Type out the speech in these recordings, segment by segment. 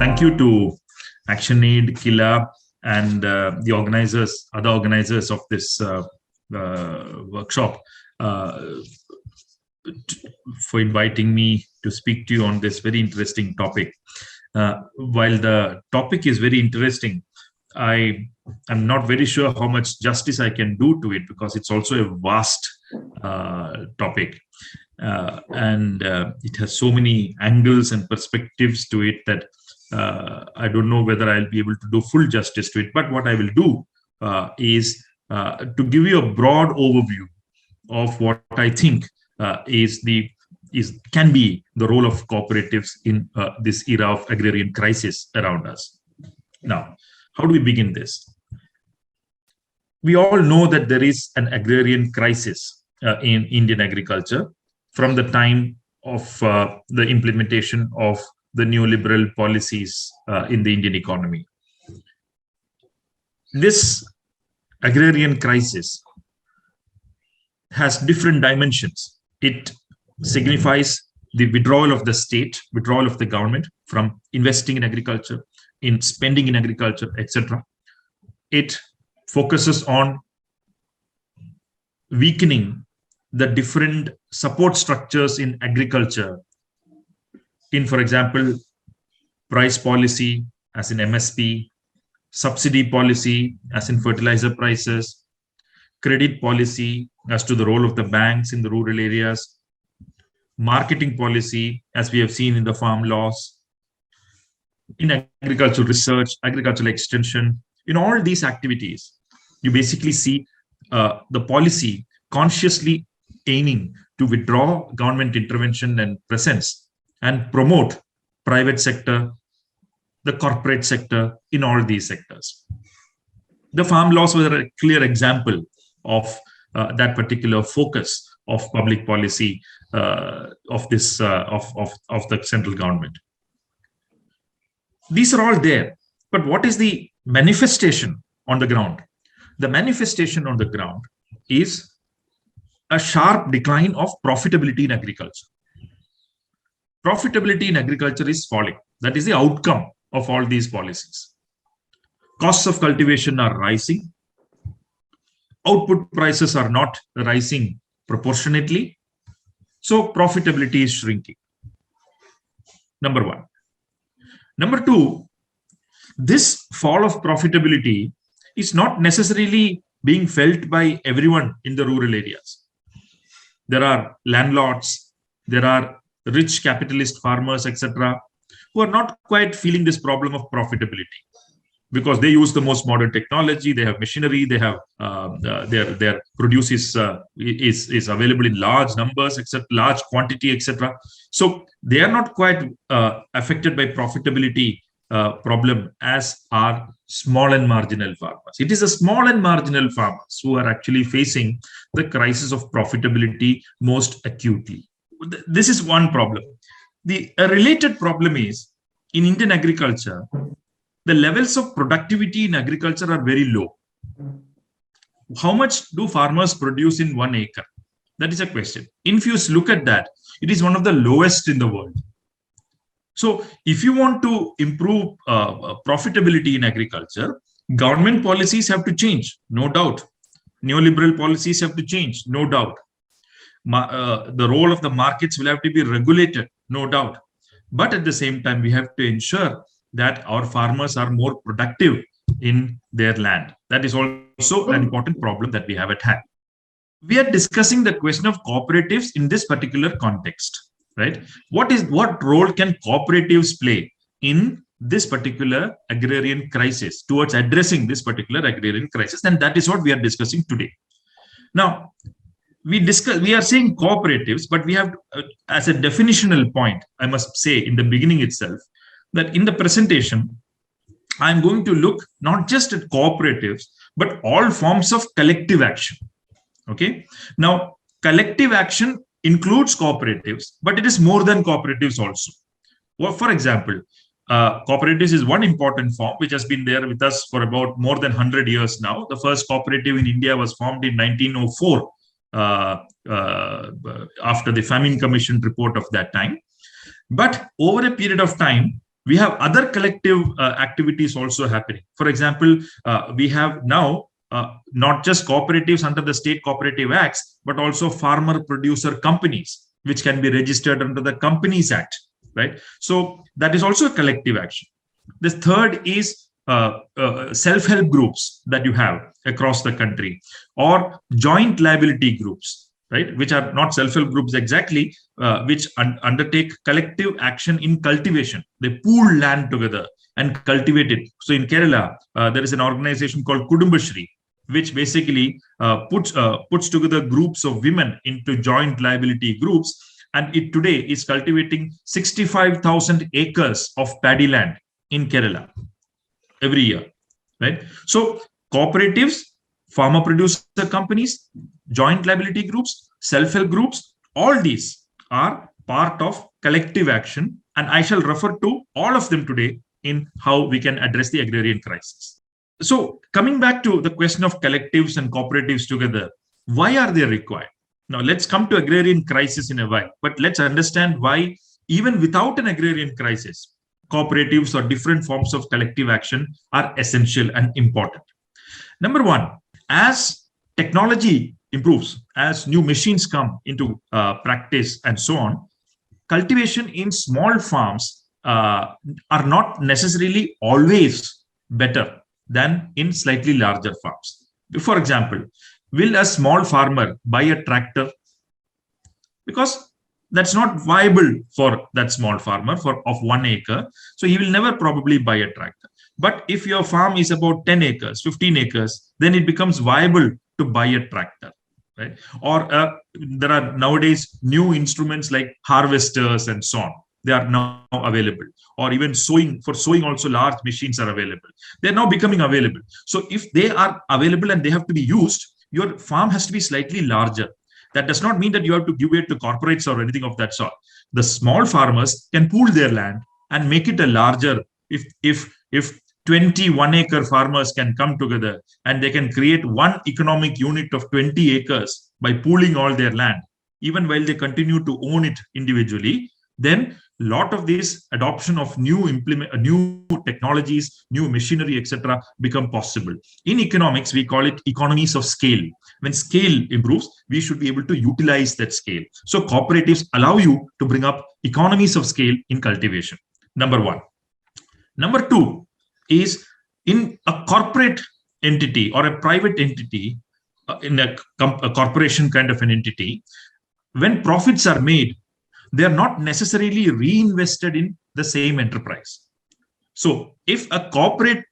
Thank you to ActionAid, Kila, and the other organizers of this workshop for inviting me to speak to you on this very interesting topic. While the topic is very interesting, I am not very sure how much justice I can do to it, because it's also a vast topic. And it has so many angles and perspectives to it that I don't know whether I'll be able to do full justice to it. But what I will do is to give you a broad overview of what I think can be the role of cooperatives in this era of agrarian crisis around us. Now, how do we begin this? We all know that there is an agrarian crisis in Indian agriculture from the time of the implementation of the neoliberal policies in the Indian economy. This agrarian crisis has different dimensions. It signifies the withdrawal of the state, withdrawal of the government from investing in agriculture, in spending in agriculture, etc. It focuses on weakening the different support structures in agriculture, in, for example, price policy as in MSP, subsidy policy as in fertilizer prices, credit policy as to the role of the banks in the rural areas, marketing policy as we have seen in the farm laws, in agricultural research, agricultural extension. In all these activities, you basically see the policy consciously aiming to withdraw government intervention and presence and promote private sector, the corporate sector in all these sectors. The farm laws were a clear example of that particular focus of public policy of the central government. These are all there, but what is the manifestation on the ground? The manifestation on the ground is a sharp decline of profitability in agriculture. Profitability in agriculture is falling. That is the outcome of all these policies. Costs of cultivation are rising. Output prices are not rising proportionately. So profitability is shrinking. Number one. Number two, this fall of profitability is not necessarily being felt by everyone in the rural areas. There are landlords, there are rich capitalist farmers, etc., who are not quite feeling this problem of profitability because they use the most modern technology, they have machinery, they have their produce is available in large numbers, etc., large quantity, etc. So they are not quite affected by profitability problem as are small and marginal farmers. It is the small and marginal farmers who are actually facing the crisis of profitability most acutely. This is one problem. A related problem is in Indian agriculture, the levels of productivity in agriculture are very low. How much do farmers produce in 1 acre? That is a question. If you look at that, it is one of the lowest in the world. So if you want to improve profitability in agriculture, government policies have to change, no doubt. Neoliberal policies have to change, no doubt. The role of the markets will have to be regulated, no doubt. But at the same time, we have to ensure that our farmers are more productive in their land. That is also an important problem that we have at hand. We are discussing the question of cooperatives in this particular context. Right? What role can cooperatives play in this particular agrarian crisis towards addressing this particular agrarian crisis? And that is what we are discussing today. Now, we are saying cooperatives, but we have, as a definitional point, I must say in the beginning itself, that in the presentation, I'm going to look not just at cooperatives, but all forms of collective action. Okay. Now, collective action includes cooperatives, but it is more than cooperatives also. Well, for example, cooperatives is one important form which has been there with us for about more than 100 years now. The first cooperative in India was formed in 1904 after the Famine Commission report of that time. But over a period of time, We have other collective activities also happening. For example, we have now not just cooperatives under the state cooperative acts, but also farmer producer companies, which can be registered under the Companies Act, right? So that is also a collective action. The third is self-help groups that you have across the country, or joint liability groups, right, which are not self-help groups exactly, which undertake collective action in cultivation. They pool land together and cultivate it. So in Kerala, there is an organization called Kudumbashri, which basically puts together groups of women into joint liability groups, and it today is cultivating 65,000 acres of paddy land in Kerala every year, right? So cooperatives, farmer producer companies, joint liability groups, self-help groups, all these are part of collective action, and I shall refer to all of them today in how we can address the agrarian crisis. So coming back to the question of collectives and cooperatives together, why are they required? Now let's come to agrarian crisis in a while, but let's understand why even without an agrarian crisis, cooperatives or different forms of collective action are essential and important. Number one, as technology improves, as new machines come into practice and so on, cultivation in small farms are not necessarily always better than in slightly larger farms. For example, will a small farmer buy a tractor? Because that's not viable for that small farmer of 1 acre. So he will never probably buy a tractor. But if your farm is about 10 acres, 15 acres, then it becomes viable to buy a tractor, right? Or there are nowadays new instruments like harvesters and so on. They are now available. Or even sowing, for sowing also large machines are available. They're now becoming available. So if they are available and they have to be used, your farm has to be slightly larger. That does not mean that you have to give it to corporates or anything of that sort. The small farmers can pool their land and make it a larger. If 21 acre farmers can come together and they can create one economic unit of 20 acres by pooling all their land, even while they continue to own it individually, then a lot of this adoption of new technologies, new machinery, etc., become possible. In economics, we call it economies of scale. When scale improves, we should be able to utilize that scale. So cooperatives allow you to bring up economies of scale in cultivation. Number one. Number two is in a corporate entity or a private entity, in a corporation kind of an entity, when profits are made, they are not necessarily reinvested in the same enterprise. So if a corporate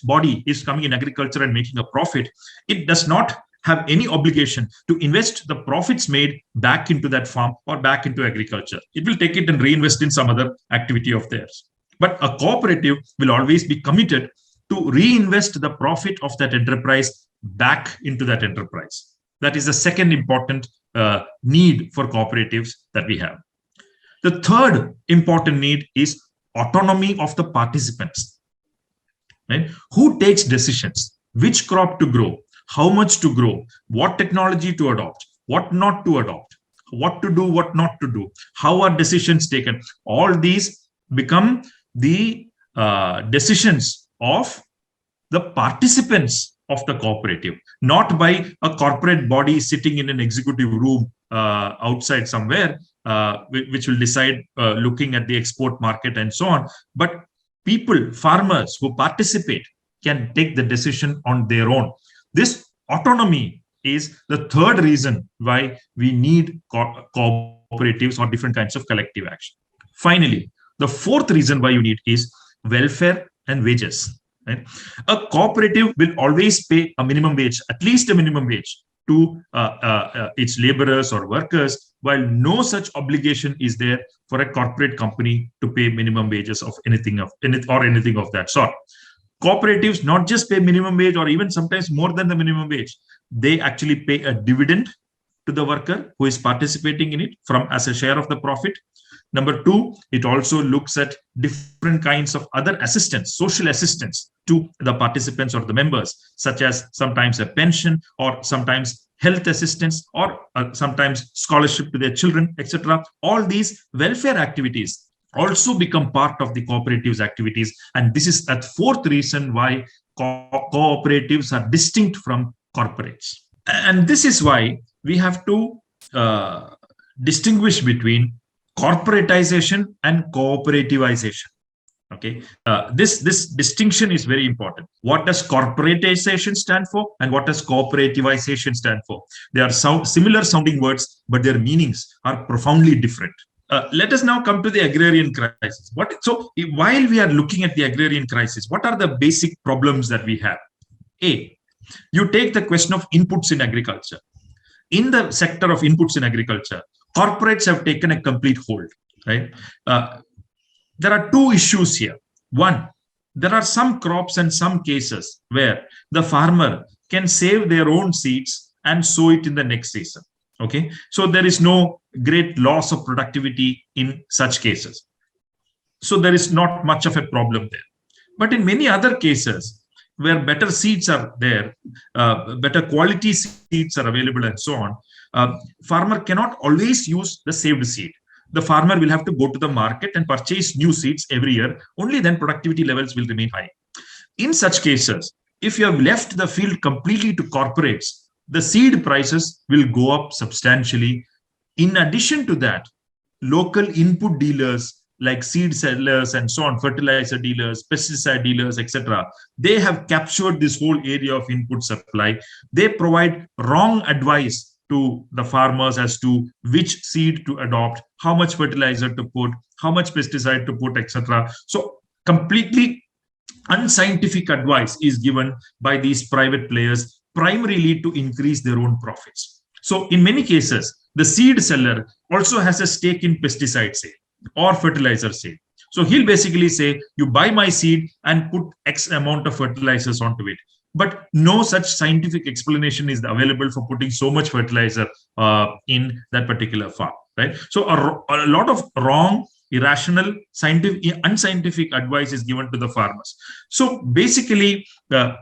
body is coming in agriculture and making a profit, it does not have any obligation to invest the profits made back into that farm or back into agriculture. It will take it and reinvest in some other activity of theirs. But a cooperative will always be committed to reinvest the profit of that enterprise back into that enterprise. That is the second important need for cooperatives that we have. The third important need is autonomy of the participants. Right? Who takes decisions? Which crop to grow? How much to grow? What technology to adopt? What not to adopt? What to do? What not to do? How are decisions taken? All these become the decisions of the participants of the cooperative, not by a corporate body sitting in an executive room outside somewhere, which will decide looking at the export market and so on. But people, farmers who participate, can take the decision on their own. This autonomy is the third reason why we need cooperatives or different kinds of collective action. Finally, the fourth reason why you need is welfare and wages. Right? A cooperative will always pay a minimum wage, at least a minimum wage, to its laborers or workers, while no such obligation is there for a corporate company to pay minimum wages of anything of that sort. Cooperatives not just pay minimum wage or even sometimes more than the minimum wage, they actually pay a dividend to the worker who is participating in it from as a share of the profit. Number two, it also looks at different kinds of other assistance, social assistance to the participants or the members, such as sometimes a pension or sometimes health assistance or sometimes scholarship to their children, etc. All these welfare activities also become part of the cooperatives activities. And this is the fourth reason why cooperatives are distinct from corporates. And this is why we have to distinguish between corporatization and cooperativization. Okay, this distinction is very important. What does corporatization stand for, and what does cooperativization stand for? They are similar sounding words, but their meanings are profoundly different. Let us now come to the agrarian crisis. So while we are looking at the agrarian crisis, what are the basic problems that we have? A, you take the question of inputs in agriculture. In the sector of inputs in agriculture, corporates have taken a complete hold, right? There are two issues here. One, there are some crops and some cases where the farmer can save their own seeds and sow it in the next season. Okay, so there is no great loss of productivity in such cases. So there is not much of a problem there. But in many other cases, where better seeds are there, better quality seeds are available, and so on, farmer cannot always use the saved seed. The farmer will have to go to the market and purchase new seeds every year. Only then productivity levels will remain high. In such cases, if you have left the field completely to corporates, the seed prices will go up substantially. In addition to that, local input dealers like seed sellers and so on, fertilizer dealers, pesticide dealers, etc., they have captured this whole area of input supply. They provide wrong advice to the farmers as to which seed to adopt, how much fertilizer to put, how much pesticide to put, etc. So completely unscientific advice is given by these private players, primarily to increase their own profits. So in many cases, the seed seller also has a stake in pesticide sale or fertilizer sale. So he'll basically say, you buy my seed and put X amount of fertilizers onto it. But no such scientific explanation is available for putting so much fertilizer in that particular farm, right? So a lot of wrong, irrational, unscientific advice is given to the farmers. So basically,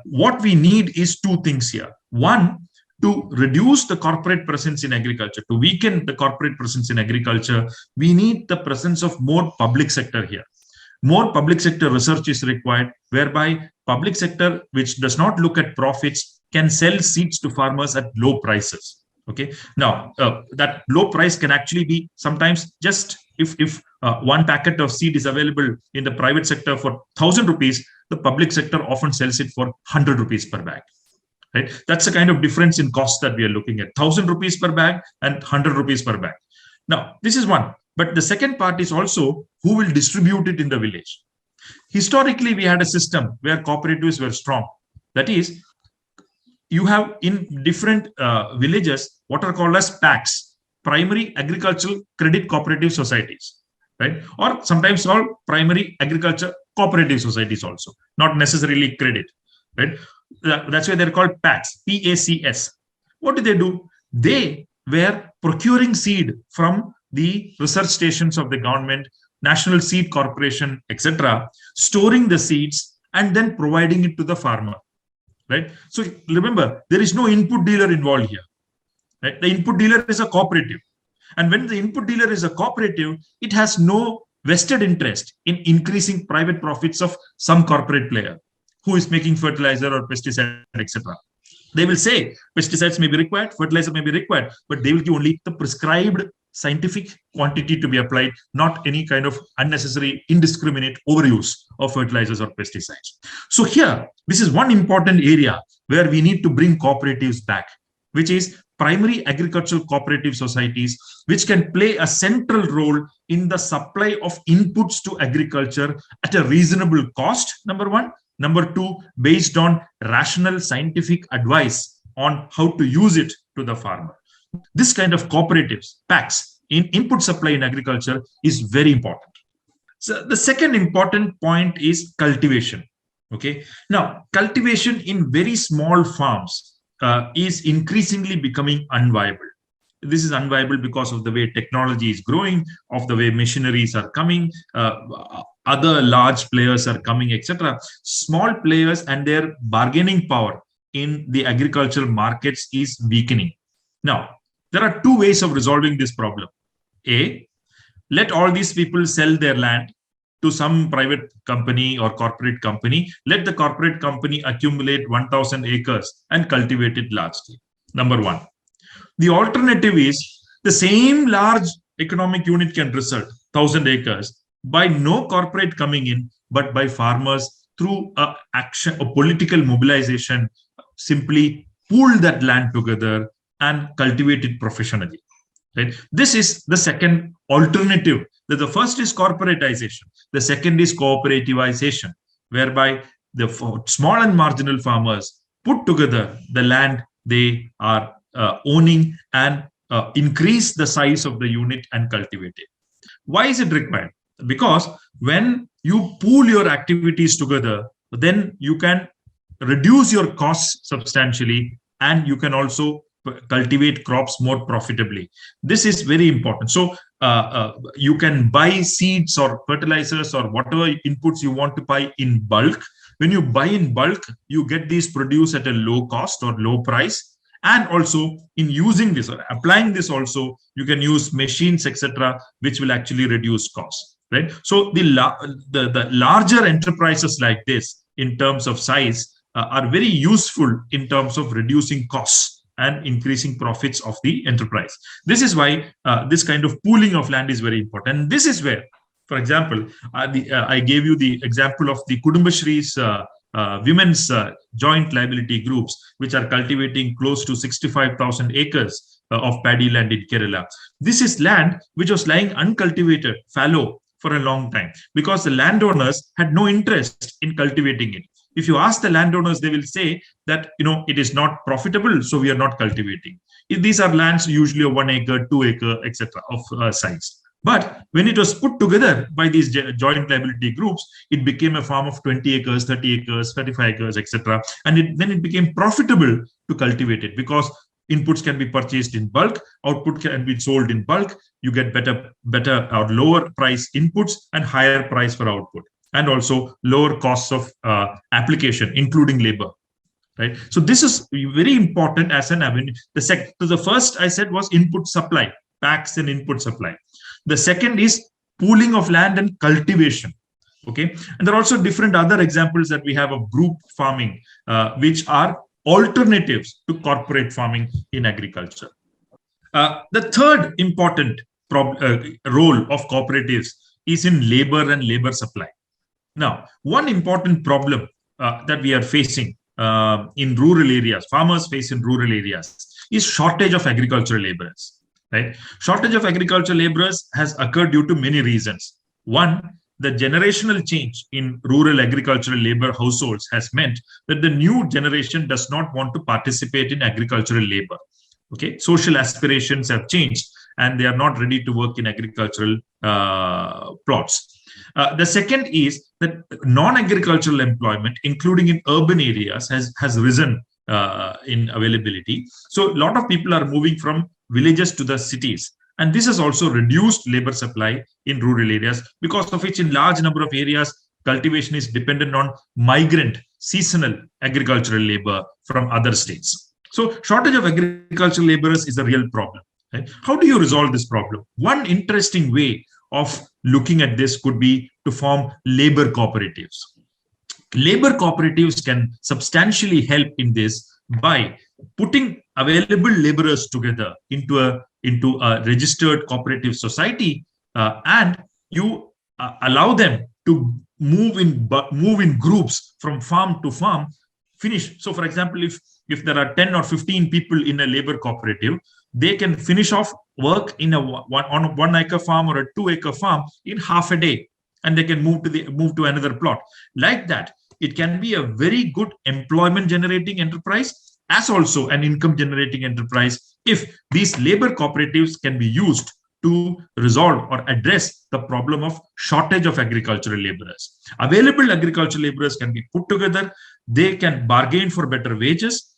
what we need is two things here. One, to reduce the corporate presence in agriculture, to weaken the corporate presence in agriculture, we need the presence of more public sector here. More public sector research is required, whereby public sector, which does not look at profits, can sell seeds to farmers at low prices. Okay. Now, that low price can actually be sometimes just if one packet of seed is available in the private sector for 1,000 rupees, the public sector often sells it for 100 rupees per bag. Right? That's the kind of difference in cost that we are looking at, 1,000 rupees per bag and 100 rupees per bag. Now, this is one. But the second part is also who will distribute it in the village. Historically, we had a system where cooperatives were strong. That is, you have in different villages what are called as PACs, Primary Agricultural Credit Cooperative Societies, right? Or sometimes called Primary Agriculture Cooperative Societies also, not necessarily credit, right? That's why they're called PACs, PACS. What do? They were procuring seed from the research stations of the government, National Seed Corporation, etc., storing the seeds and then providing it to the farmer, right? So remember, there is no input dealer involved here, right? The input dealer is a cooperative. And when the input dealer is a cooperative, it has no vested interest in increasing private profits of some corporate player who is making fertilizer or pesticide, etc. They will say pesticides may be required, fertilizer may be required, but they will give only the prescribed scientific quantity to be applied, not any kind of unnecessary, indiscriminate overuse of fertilizers or pesticides. So here, this is one important area where we need to bring cooperatives back, which is primary agricultural cooperative societies, which can play a central role in the supply of inputs to agriculture at a reasonable cost, number one. Number two, based on rational scientific advice on how to use it to the farmer. This kind of cooperatives, PACs, in input supply in agriculture is very important. So the second important point is cultivation. Okay. Now, cultivation in very small farms is increasingly becoming unviable. This is unviable because of the way technology is growing, of the way machineries are coming, other large players are coming, etc. Small players and their bargaining power in the agricultural markets is weakening. Now, there are two ways of resolving this problem. A, let all these people sell their land to some private company or corporate company. Let the corporate company accumulate 1,000 acres and cultivate it largely. Number one. The alternative is the same large economic unit can result 1,000 acres by no corporate coming in, but by farmers through a political mobilization, simply pool that land together and cultivate it professionally. Right? This is the second alternative. The first is corporatization. The second is cooperativization, whereby the small and marginal farmers put together the land they are owning and increase the size of the unit and cultivate it. Why is it required? Because when you pool your activities together, then you can reduce your costs substantially, and you can also cultivate crops more profitably. This is very important. So you can buy seeds or fertilizers or whatever inputs you want to buy in bulk. When you buy in bulk, you get these produced at a low cost or low price. And also in using this or applying this also, you can use machines, etc., which will actually reduce costs, right? So the larger enterprises like this in terms of size are very useful in terms of reducing costs and increasing profits of the enterprise. This is why this kind of pooling of land is very important. And this is where, for example, I gave you the example of the Kudumbashree's women's joint liability groups, which are cultivating close to 65,000 acres of paddy land in Kerala. This is land which was lying uncultivated, fallow for a long time, because the landowners had no interest in cultivating it. If you ask the landowners, they will say that, it is not profitable, so we are not cultivating. These are lands usually of 1 acre, 2 acre, etc. of size. But when it was put together by these joint liability groups, it became a farm of 20 acres, 30 acres, 35 acres, etc. And then it became profitable to cultivate it, because inputs can be purchased in bulk, output can be sold in bulk. You get better or lower price inputs and higher price for output, and also lower costs of application, including labor. Right. So this is very important as an avenue. The first I said was input supply, packs and input supply. The second is pooling of land and cultivation. Okay. And there are also different other examples that we have of group farming, which are alternatives to corporate farming in agriculture. The third important role of cooperatives is in labor and labor supply. Now, one important problem that we are facing in rural areas, farmers face in rural areas, is shortage of agricultural laborers. Right? Shortage of agricultural laborers has occurred due to many reasons. One, the generational change in rural agricultural labor households has meant that the new generation does not want to participate in agricultural labor. Okay, social aspirations have changed, and they are not ready to work in agricultural plots. The second is that non-agricultural employment, including in urban areas, has risen in availability. So a lot of people are moving from villages to the cities, and this has also reduced labor supply in rural areas, because of which in large number of areas cultivation is dependent on migrant seasonal agricultural labor from other states. So shortage of agricultural laborers is a real problem. Right? How do you resolve this problem? One interesting way of looking at this could be to form labor cooperatives. Labor cooperatives can substantially help in this by putting available laborers together into a registered cooperative society, and you allow them to move in groups from farm to farm. Finish. So, for example, if there are 10 or 15 people in a labor cooperative, they can finish off work on a 1 acre farm or a 2 acre farm in half a day, and they can move to another plot. Like that, it can be a very good employment generating enterprise, as also an income generating enterprise, if these labor cooperatives can be used to resolve or address the problem of shortage of agricultural laborers. Available agricultural laborers can be put together. They can bargain for better wages.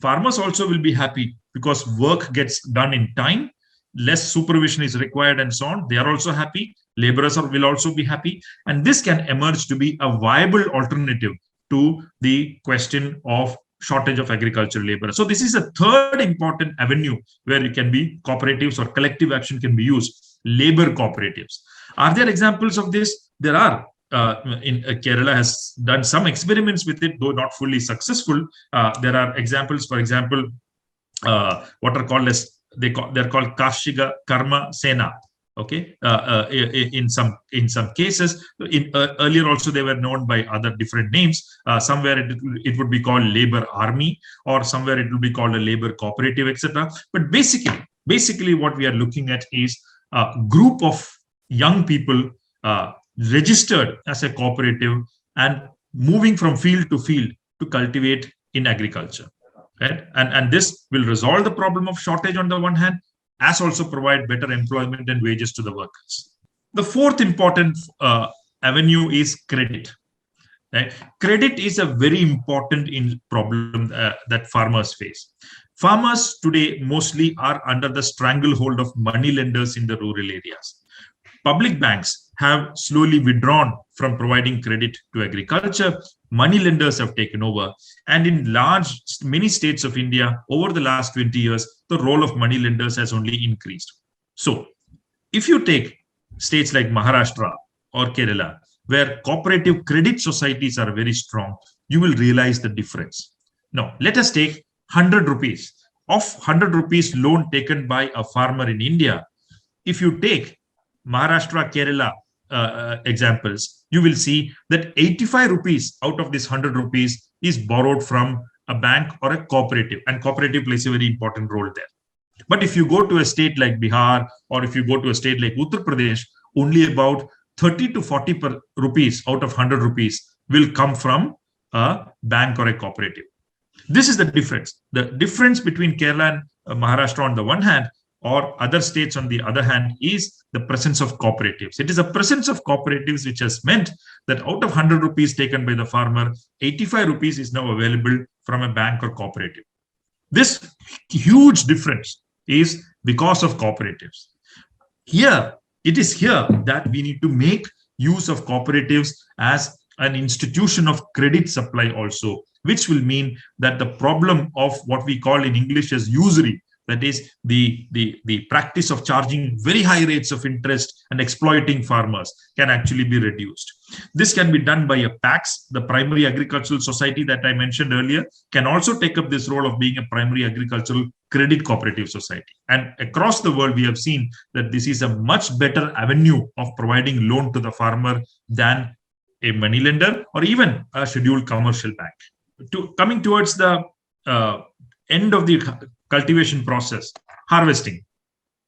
Farmers also will be happy because work gets done in time. Less supervision is required and so on. They are also happy. Laborers will also be happy. And this can emerge to be a viable alternative to the question of shortage of agricultural labor. So this is a third important avenue where you can be cooperatives or collective action can be used. labor cooperatives. Are there examples of this? There are. Kerala has done some experiments with it, though not fully successful. There are examples, for example, what are called as they're called Kashiga Karma Sena. Okay, in some cases, earlier also they were known by other different names. Somewhere it would be called labor army, or somewhere it will be called a labor cooperative, etc. But basically, what we are looking at is a group of young people registered as a cooperative and moving from field to field to cultivate in agriculture. Right? And this will resolve the problem of shortage on the one hand, as also provide better employment and wages to the workers. The fourth important avenue is credit. Right? Credit is a very important problem that farmers face. Farmers today mostly are under the stranglehold of money lenders in the rural areas. Public banks have slowly withdrawn from providing credit to agriculture. Money lenders have taken over. And in many states of India, over the last 20 years, the role of money lenders has only increased. So if you take states like Maharashtra or Kerala, where cooperative credit societies are very strong, you will realize the difference. Now, let us take 100 rupees. Of 100 rupees loan taken by a farmer in India, if you take Maharashtra, Kerala examples, you will see that 85 rupees out of this 100 rupees is borrowed from a bank or a cooperative, and cooperative plays a very important role there. But if you go to a state like Bihar, or if you go to a state like Uttar Pradesh, only about 30 to 40 rupees out of 100 rupees will come from a bank or a cooperative. This is the difference. The difference between Kerala and Maharashtra on the one hand, or other states on the other hand, is the presence of cooperatives. It is a presence of cooperatives which has meant that out of 100 rupees taken by the farmer, 85 rupees is now available from a bank or cooperative. This huge difference is because of cooperatives. It is here that we need to make use of cooperatives as an institution of credit supply also, which will mean that the problem of what we call in English as usury, that is the practice of charging very high rates of interest and exploiting farmers, can actually be reduced. This can be done by a PAX, the primary agricultural society that I mentioned earlier, can also take up this role of being a primary agricultural credit cooperative society. And across the world, we have seen that this is a much better avenue of providing loan to the farmer than a money lender or even a scheduled commercial bank. Coming towards the end of the cultivation process, harvesting,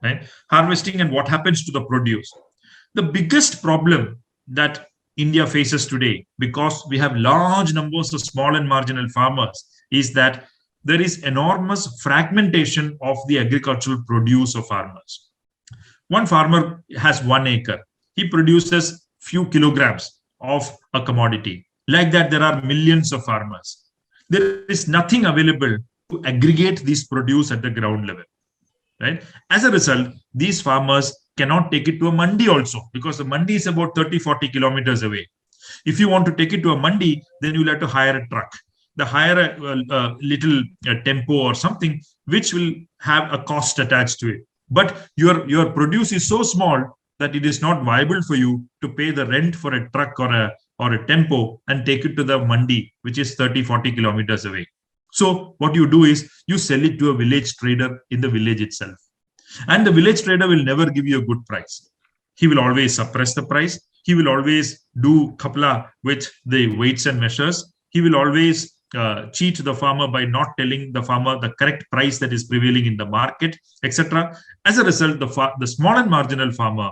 right? Harvesting and what happens to the produce. The biggest problem that India faces today, because we have large numbers of small and marginal farmers, is that there is enormous fragmentation of the agricultural produce of farmers. One farmer has 1 acre. He produces few kilograms of a commodity. Like that, there are millions of farmers. There is nothing available to aggregate these produce at the ground level, right? As a result, these farmers cannot take it to a mandi also, because the mandi is about 30-40 kilometers away. If you want to take it to a mandi, then you'll have to hire a truck. Hire a little tempo or something, which will have a cost attached to it. But your produce is so small that it is not viable for you to pay the rent for a truck or a tempo and take it to the mandi, which is 30-40 kilometers away. So what you do is you sell it to a village trader in the village itself. And the village trader will never give you a good price. He will always suppress the price. He will always do khapla with the weights and measures. He will always cheat the farmer by not telling the farmer the correct price that is prevailing in the market, etc. As a result, the small and marginal farmer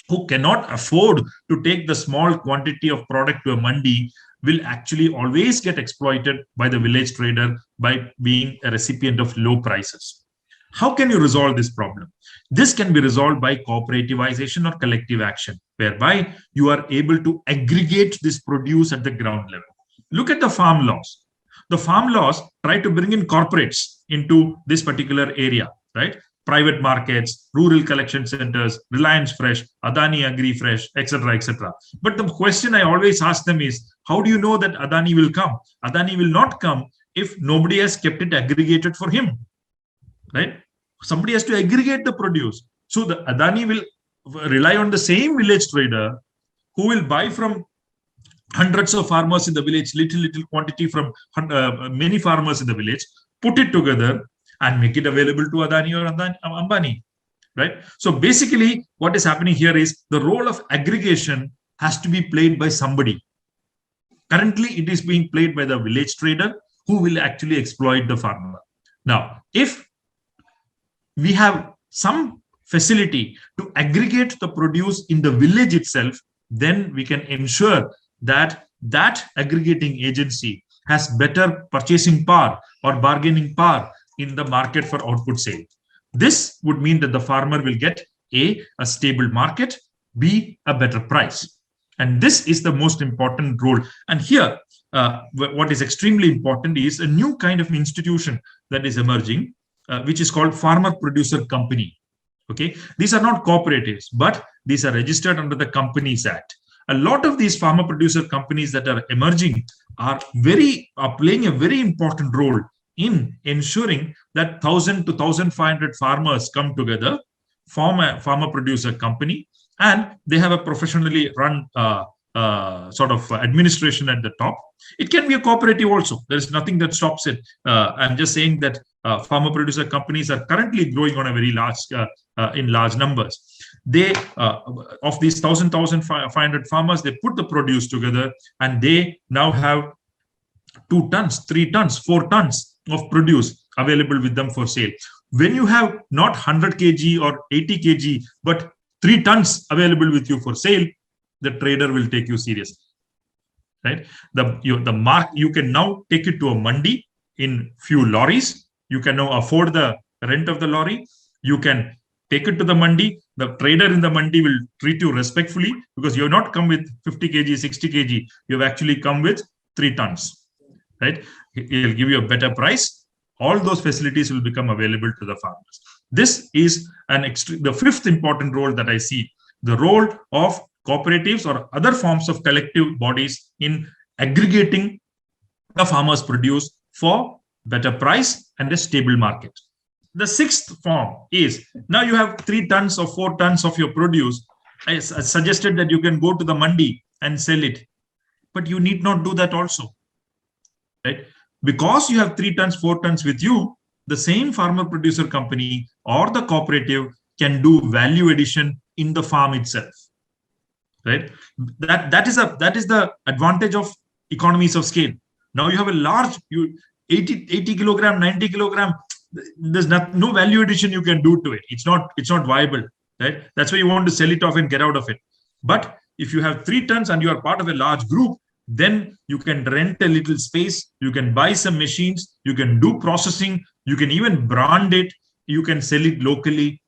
who cannot afford to take the small quantity of product to a mandi will actually always get exploited by the village trader by being a recipient of low prices. How can you resolve this problem? This can be resolved by cooperativization or collective action, whereby you are able to aggregate this produce at the ground level. Look at the farm laws. The farm laws try to bring in corporates into this particular area, right? Private markets, rural collection centers, Reliance Fresh, Adani Agri Fresh, etc., etc. But the question I always ask them is, how do you know that Adani will come? Adani will not come if nobody has kept it aggregated for him, right? Somebody has to aggregate the produce. So the Adani will rely on the same village trader who will buy from hundreds of farmers in the village, little quantity from many farmers in the village, put it together and make it available to Adani or Ambani, right? So basically, what is happening here is the role of aggregation has to be played by somebody. Currently, it is being played by the village trader who will actually exploit the farmer. Now, if we have some facility to aggregate the produce in the village itself, then we can ensure that that aggregating agency has better purchasing power or bargaining power in the market for output sale. This would mean that the farmer will get a stable market, B, a better price. And this is the most important role. And here, what is extremely important is a new kind of institution that is emerging, which is called farmer producer company. Okay, these are not cooperatives, but these are registered under the Companies Act. A lot of these farmer producer companies that are emerging are playing a very important role in ensuring that 1,000 to 1,500 farmers come together, form a farmer producer company, and they have a professionally run sort of administration at the top. It can be a cooperative also. There is nothing that stops it. I'm just saying that farmer producer companies are currently growing on a very large in large numbers. They of these 1,500 farmers, they put the produce together, and they now have 2 tons, 3 tons, 4 tons of produce available with them for sale. When you have not 100 kg or 80 kg, but 3 tons available with you for sale, the trader will take you seriously, right? You can now take it to a mandi in few lorries. You can now afford the rent of the lorry. You can take it to the mandi. The trader in the mandi will treat you respectfully because you have not come with 50 kg, 60 kg. You have actually come with 3 tons, right? He'll give you a better price. All those facilities will become available to the farmers. This is the fifth important role that I see, the role of cooperatives or other forms of collective bodies in aggregating the farmers' produce for better price and a stable market. The sixth form is, now you have 3 tons or 4 tons of your produce. I suggested that you can go to the mandi and sell it, but you need not do that also, right? Because you have 3 tons, 4 tons with you, the same farmer producer company or the cooperative can do value addition in the farm itself, right? That is the advantage of economies of scale. Now you have a large 80 kilogram, 90 kilogram. There's no value addition you can do to it. It's not viable, right? That's why you want to sell it off and get out of it. But if you have 3 tons and you are part of a large group, then you can rent a little space, you can buy some machines, you can do processing, you can even brand it, you can sell it locally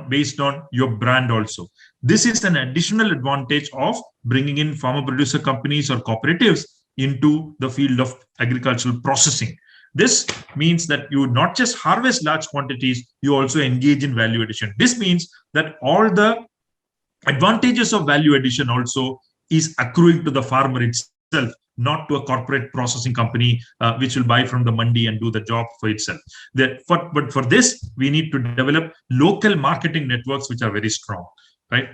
based on your brand also. This is an additional advantage of bringing in farmer producer companies or cooperatives into the field of agricultural processing. This means that you not just harvest large quantities, you also engage in value addition. This means that all the advantages of value addition also is accruing to the farmer itself, not to a corporate processing company which will buy from the mandi and do the job for itself. But for this, we need to develop local marketing networks which are very strong, right?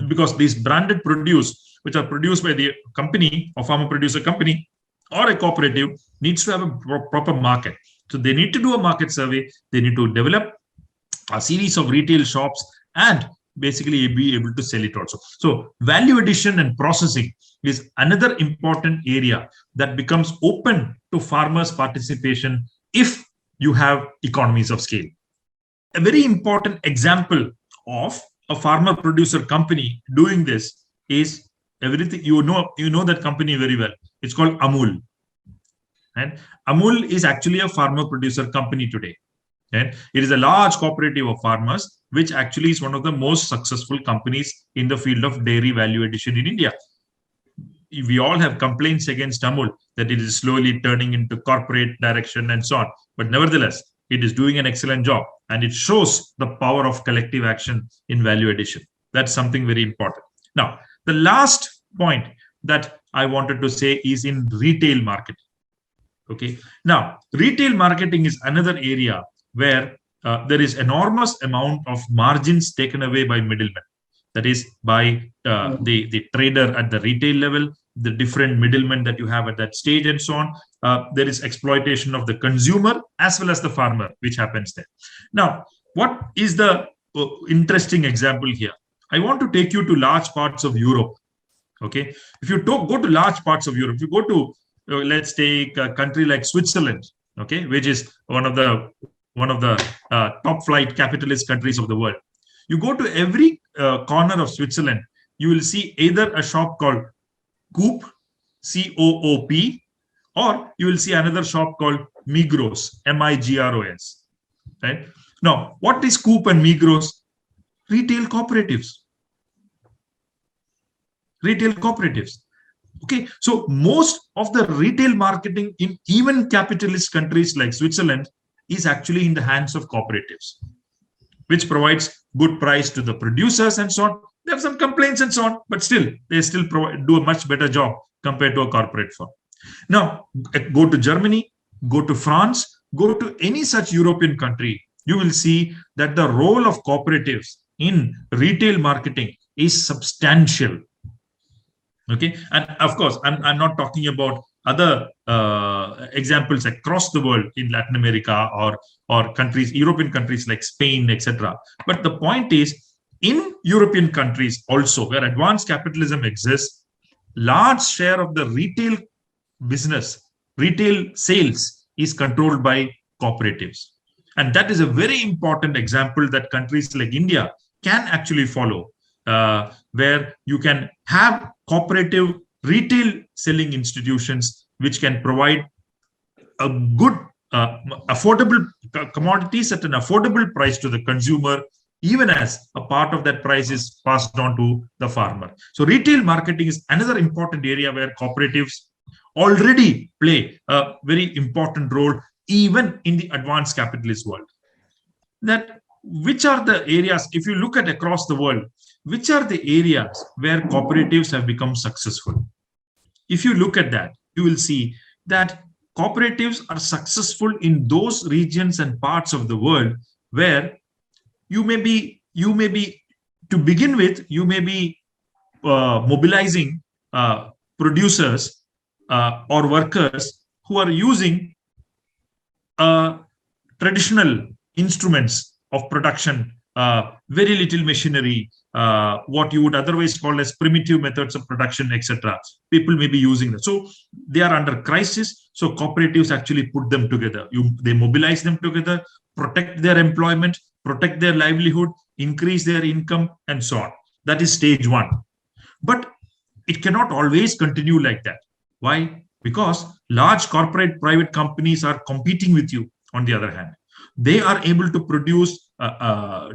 Because these branded produce, which are produced by the company or farmer producer company or a cooperative, needs to have a proper market. So they need to do a market survey. They need to develop a series of retail shops and basically be able to sell it also. So value addition and processing is another important area that becomes open to farmers' participation if you have economies of scale. A very important example of a farmer producer company doing this is everything. You know that company very well. It's called Amul. And Amul is actually a farmer producer company today. And it is a large cooperative of farmers, which actually is one of the most successful companies in the field of dairy value addition in India. We all have complaints against Amul that it is slowly turning into corporate direction and so on. But nevertheless, it is doing an excellent job, and it shows the power of collective action in value addition. That's something very important. Now, the last point that I wanted to say is in retail marketing. Okay. Now, retail marketing is another area where there is enormous amount of margins taken away by middlemen. That is by the trader at the retail level, the different middlemen that you have at that stage, and so on. There is exploitation of the consumer as well as the farmer, which happens there. Now, what is the interesting example here? I want to take you to large parts of Europe. Okay, if you go to large parts of Europe, if you go to let's take a country like Switzerland, okay, which is one of the top flight capitalist countries of the world. You go to every corner of Switzerland, you will see either a shop called Coop, COOP, or you will see another shop called Migros, MIGROS. Right? Now, what is Coop and Migros? Retail cooperatives. Retail cooperatives. Okay, so most of the retail marketing in even capitalist countries like Switzerland is actually in the hands of cooperatives, which provides good price to the producers and so on. They have some complaints and so on, but still, they still do a much better job compared to a corporate firm. Now, go to Germany, go to France, go to any such European country, you will see that the role of cooperatives in retail marketing is substantial. Okay, and of course, I'm not talking about other examples across the world in Latin America or countries, European countries like Spain, etc. But the point is, in European countries also, where advanced capitalism exists, large share of the retail business, retail sales is controlled by cooperatives. And that is a very important example that countries like India can actually follow, where you can have cooperative retail selling institutions which can provide a good, affordable commodities at an affordable price to the consumer, even as a part of that price is passed on to the farmer. So retail marketing is another important area where cooperatives already play a very important role, even in the advanced capitalist world. That which are the areas, if you look at across the world, which are the areas where cooperatives have become successful? If you look at that, you will see that cooperatives are successful in those regions and parts of the world where you may be, to begin with, you may be mobilizing producers or workers who are using traditional instruments of production, very little machinery, what you would otherwise call as primitive methods of production, etc. People may be using that. So they are under crisis. So cooperatives actually put them together. They mobilize them together, protect their employment, protect their livelihood, increase their income, and so on. That is stage one. But it cannot always continue like that. Why? Because large corporate private companies are competing with you, on the other hand. They are able to produce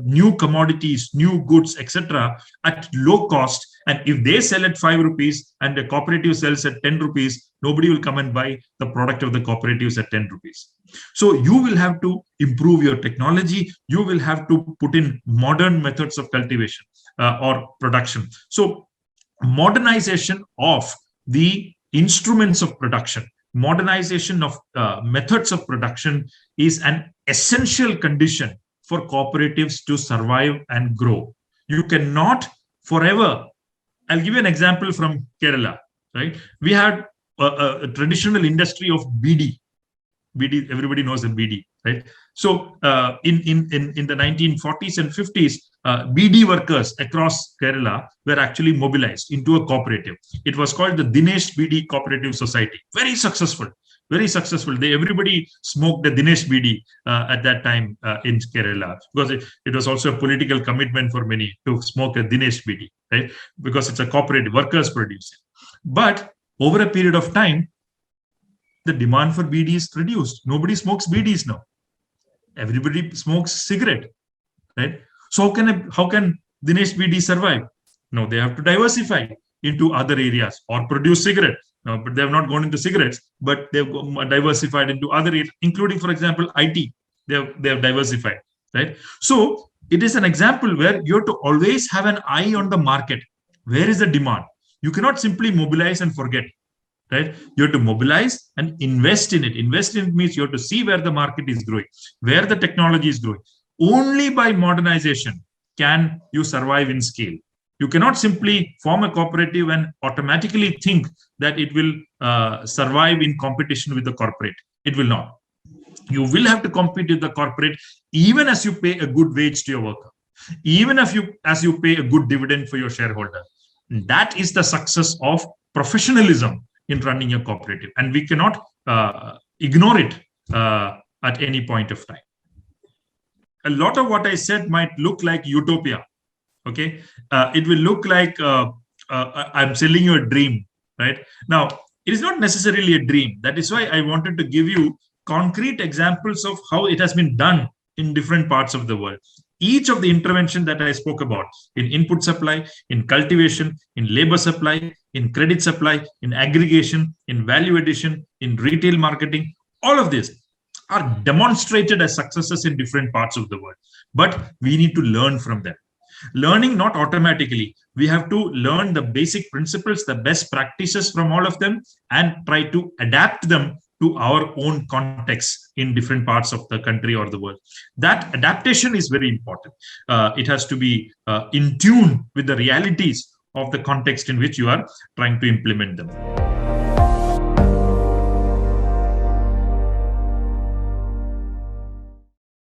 new commodities, new goods, etc. at low cost. And if they sell at 5 rupees and the cooperative sells at 10 rupees, nobody will come and buy the product of the cooperatives at 10 rupees. So you will have to improve your technology. You will have to put in modern methods of cultivation or production. So modernization of the instruments of production, modernization of methods of production is an essential condition for cooperatives to survive and grow. You cannot forever. I'll give you an example from Kerala. Right, we had a traditional industry of BD. BD, everybody knows the BD, right? So in the 1940s and 50s, BD workers across Kerala were actually mobilized into a cooperative. It was called the Dinesh BD Cooperative Society. Very successful, very successful. Everybody smoked the Dinesh BD at that time in Kerala, because it was also a political commitment for many to smoke a Dinesh BD, right? Because it's a cooperative, workers produce it. But over a period of time, the demand for BD is reduced. Nobody smokes BDs now. Everybody smokes cigarette, right? So how can Dinesh BD survive? No, they have to diversify into other areas or produce cigarette. No, but they have not gone into cigarettes, but they've diversified into other areas, including, for example, IT. They have diversified, right? So it is an example where you have to always have an eye on the market. Where is the demand? You cannot simply mobilize and forget. Right? You have to mobilize and invest in it. Invest in it means you have to see where the market is growing, where the technology is growing. Only by modernization can you survive in scale. You cannot simply form a cooperative and automatically think that it will survive in competition with the corporate. It will not. You will have to compete with the corporate, even as you pay a good wage to your worker, even if as you pay a good dividend for your shareholder. That is the success of professionalism in running a cooperative, and we cannot ignore it at any point of time. A lot of what I said might look like utopia. Okay, it will look like I'm selling you a dream, right? Now, it is not necessarily a dream. That is why I wanted to give you concrete examples of how it has been done in different parts of the world. Each of the intervention that I spoke about in input supply, in cultivation, in labor supply, in credit supply, in aggregation, in value addition, in retail marketing, all of these are demonstrated as successes in different parts of the world. But we need to learn from them. Learning not automatically. We have to learn the basic principles, the best practices from all of them, and try to adapt them to our own context in different parts of the country or the world. That adaptation is very important. It has to be in tune with the realities of the context in which you are trying to implement them.